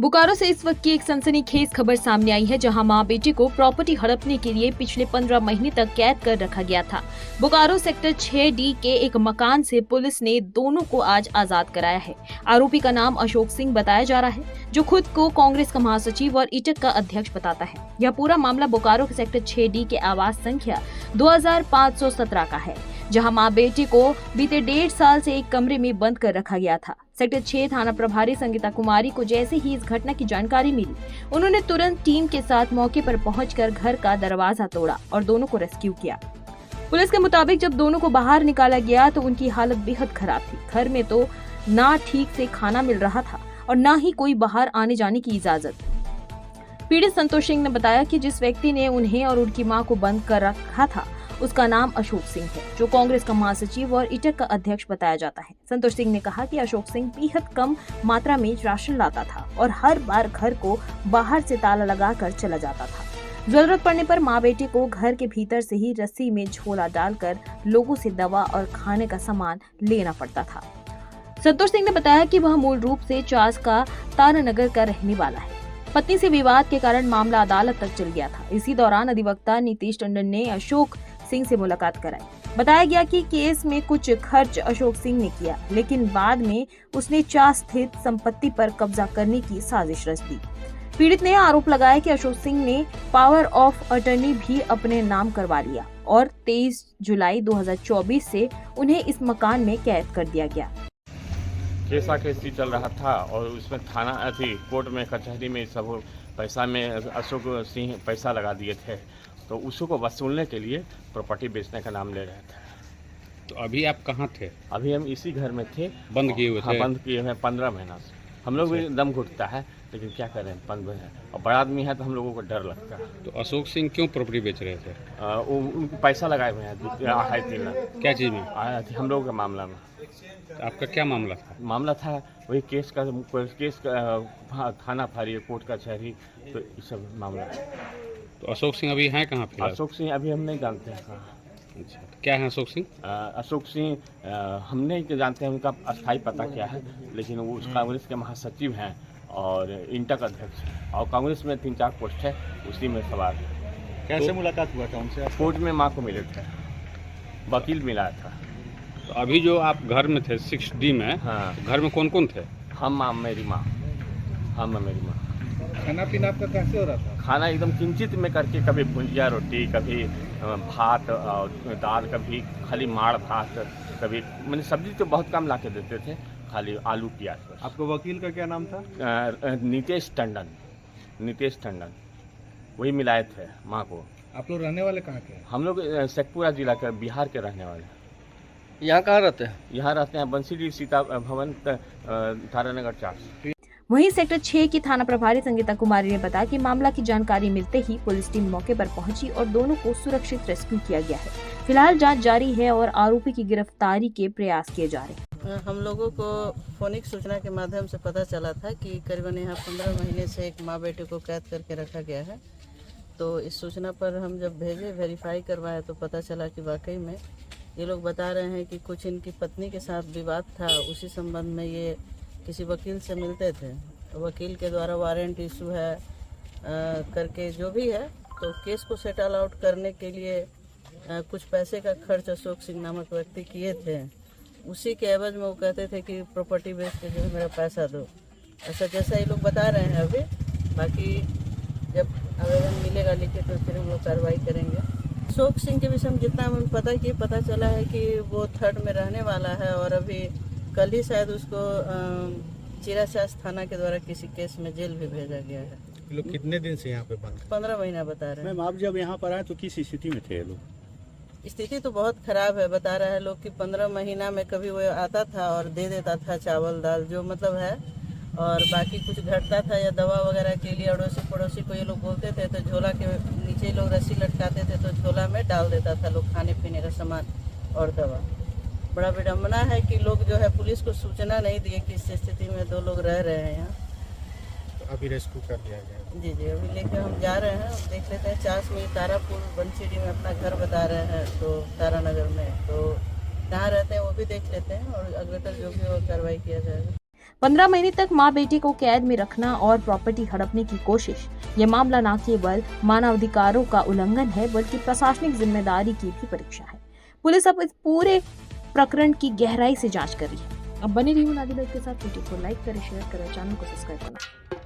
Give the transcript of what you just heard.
बोकारो से इस वक्त की एक सनसनीखेज खबर सामने आई है, जहां मां बेटे को प्रॉपर्टी हड़पने के लिए पिछले 15 महीने तक कैद कर रखा गया था। बोकारो सेक्टर 6D के एक मकान से पुलिस ने दोनों को आज आजाद कराया है। आरोपी का नाम अशोक सिंह बताया जा रहा है, जो खुद को कांग्रेस का महासचिव और इटक का अध्यक्ष बताता है। यह पूरा मामला बोकारो के सेक्टर 6D के आवास संख्या 2517 का है, जहां मां बेटे को बीते 1.5 साल से एक कमरे में बंद कर रखा गया था। सेक्टर 6 थाना प्रभारी संगीता कुमारी को जैसे ही इस घटना की जानकारी मिली, उन्होंने तुरंत टीम के साथ मौके पर पहुंचकर घर का दरवाजा तोड़ा और दोनों को रेस्क्यू किया। पुलिस के मुताबिक जब दोनों को बाहर निकाला गया तो उनकी हालत बेहद खराब थी। घर में तो ना ठीक से खाना मिल रहा था और ना ही कोई बाहर आने जाने की इजाजत। पीड़ित संतोष सिंह ने बताया कि जिस व्यक्ति ने उन्हें और उनकी मां को बंद कर रखा था, उसका नाम अशोक सिंह है, जो कांग्रेस का महासचिव और इटक का अध्यक्ष बताया जाता है। संतोष सिंह ने कहा कि अशोक सिंह बेहद कम मात्रा में राशन लाता था और हर बार घर को बाहर से ताला लगाकर चला जाता था। जरूरत पड़ने पर मां बेटे को घर के भीतर से ही रस्सी में झोला डालकर लोगों से दवा और खाने का सामान लेना पड़ता था। संतोष सिंह ने बताया कि वह मूल रूप से चास का तारानगर का रहने वाला है। पत्नी से विवाद के कारण मामला अदालत तक चल गया था। इसी दौरान अधिवक्ता नीतीश टंडन ने अशोक सिंह से मुलाकात कराई। बताया गया कि केस में कुछ खर्च अशोक सिंह ने किया, लेकिन बाद में उसने चास स्थित संपत्ति पर कब्जा करने की साजिश रच दी। पीड़ित ने आरोप लगाया कि अशोक सिंह ने पावर ऑफ अटर्नी भी अपने नाम करवा लिया और 23 जुलाई 2024 से उन्हें इस मकान में कैद कर दिया गया। केसी चल रहा था और उसमें थाना थी, कोर्ट में कचहरी में सब पैसा में अशोक सिंह पैसा लगा दिए थे, तो उसको को वसूलने के लिए प्रॉपर्टी बेचने का नाम ले रहे थे। तो अभी आप कहाँ थे? अभी हम इसी घर में थे। बंद किए हुए थे? हाँ, बंद किए हुए 15 महीना से। हम लोग भी दम घुटता है, लेकिन क्या करें, बंद है और बड़ा आदमी है तो हम लोगों को डर लगता है। तो अशोक सिंह क्यों प्रॉपर्टी बेच रहे थे? वो उनको पैसा लगाए हुए हैं 2.5-3 लाख। क्या चीज़ में? हम लोगों के मामला में। तो आपका क्या मामला था? मामला था वही केस का थाना फारी कोर्ट कचहरी, तो ये सब मामला। तो अशोक सिंह अभी हैं कहाँ पे? अशोक सिंह अभी हम नहीं जानते हैं। अच्छा, तो क्या है अशोक सिंह? अशोक सिंह हम नहीं जानते हैं उनका अस्थायी पता क्या है, लेकिन वो कांग्रेस के महासचिव हैं और इंटक अध्यक्ष, और कांग्रेस में 3-4 पोस्ट है, उसी में सवाल है। कैसे मुलाकात हुआ था उनसे? कोर्ट में माँ को मिले थे, वकील मिला था। तो अभी जो आप घर में थे 6D में, हाँ, घर में कौन कौन थे? मेरी माँ। खाना पीना आपका कैसे हो रहा था? खाना एकदम किंचित में करके, कभी भुंजिया रोटी, कभी भात और दाल, कभी खाली माड़ भात, कभी मैंने सब्जी तो बहुत कम ला के देते थे, खाली आलू प्याज। आपको वकील का क्या नाम था? नीतीश टंडन वही मिलाए थे माँ को। आप लोग रहने वाले कहाँ के? हम लोग शेखपुरा जिला के, बिहार के रहने वाले हैं। यहाँ कहाँ रहते हैं? यहाँ रहते हैं बंसीडी सीता भवन, तारानगर 4। वहीं सेक्टर 6 की थाना प्रभारी संगीता कुमारी ने बताया कि मामला की जानकारी मिलते ही पुलिस टीम मौके पर पहुंची और दोनों को सुरक्षित रेस्क्यू किया गया है। फिलहाल जांच जारी है और आरोपी की गिरफ्तारी के प्रयास किए जा रहे हैं। हम लोगों को फोनिक सूचना के माध्यम से पता चला था कि करीबन यहाँ 15 महीने से एक माँ बेटे को कैद करके रखा गया है। तो इस सूचना पर हम जब भेजे, वेरीफाई करवाया, तो पता चला कि वाकई में ये लोग बता रहे हैं कि कुछ इनकी पत्नी के साथ विवाद था। उसी संबंध में ये किसी वकील से मिलते थे, वकील के द्वारा वारंट इशू है करके जो भी है, तो केस को सेटल आउट करने के लिए कुछ पैसे का खर्च अशोक सिंह नामक व्यक्ति किए थे। उसी के एवज में वो कहते थे कि प्रॉपर्टी बेच के जो है मेरा पैसा दो, ऐसा जैसा ये लोग बता रहे हैं अभी। बाकी जब आवेदन मिलेगा लिखे तो फिर हम लोग कार्रवाई करेंगे। अशोक सिंह के विषय में जितना हमें पता चला है कि वो 3rd में रहने वाला है और अभी कल ही शायद उसको चिराचास थाना के द्वारा किसी केस में जेल भी भेजा गया है। लोग कितने दिन से यहाँ पे बंद? 15 महीना बता रहे हैं। मैम, आप जब यहाँ पर आए तो किस स्थिति में थे ये लोग? स्थिति तो बहुत खराब है, बता रहे हैं लोग कि 15 महीना में कभी वो आता था और दे देता था चावल दाल जो मतलब है, और बाकी कुछ घटता था या दवा वगैरह के लिए अड़ोसी पड़ोसी को ये लोग बोलते थे तो झोला के नीचे लोग रस्सी लटकाते थे, तो झोला में डाल देता था लोग खाने पीने का सामान और दवा। बड़ा विडम्बना है कि लोग जो है पुलिस को सूचना नहीं दिए कि इस स्थिति में 2 लोग रह रहे हैं यहाँ। तो अभी रेस्क्यू कर दिया गया? जी, अभी लेके हम जा रहे हैं, देख लेते हैं। चास में तारापुर बंसीडी में अपना घर बता रहे हैं, तो तारानगर में, तो कहाँ रहते हैं वो भी देख लेते हैं और अग्रतर जो भी वो कार्रवाई किया जाएगा। 15 महीने तक मां बेटी को कैद में रखना और प्रॉपर्टी हड़पने की कोशिश, ये मामला न केवल मानवाधिकारों का उल्लंघन है बल्कि प्रशासनिक जिम्मेदारी की भी परीक्षा है। पुलिस अब इस पूरे प्रकरण की गहराई से जांच कर रही है। अब बने रहिए नादिल के साथ। वीडियो को लाइक करें, शेयर करें, चैनल को सब्सक्राइब करना।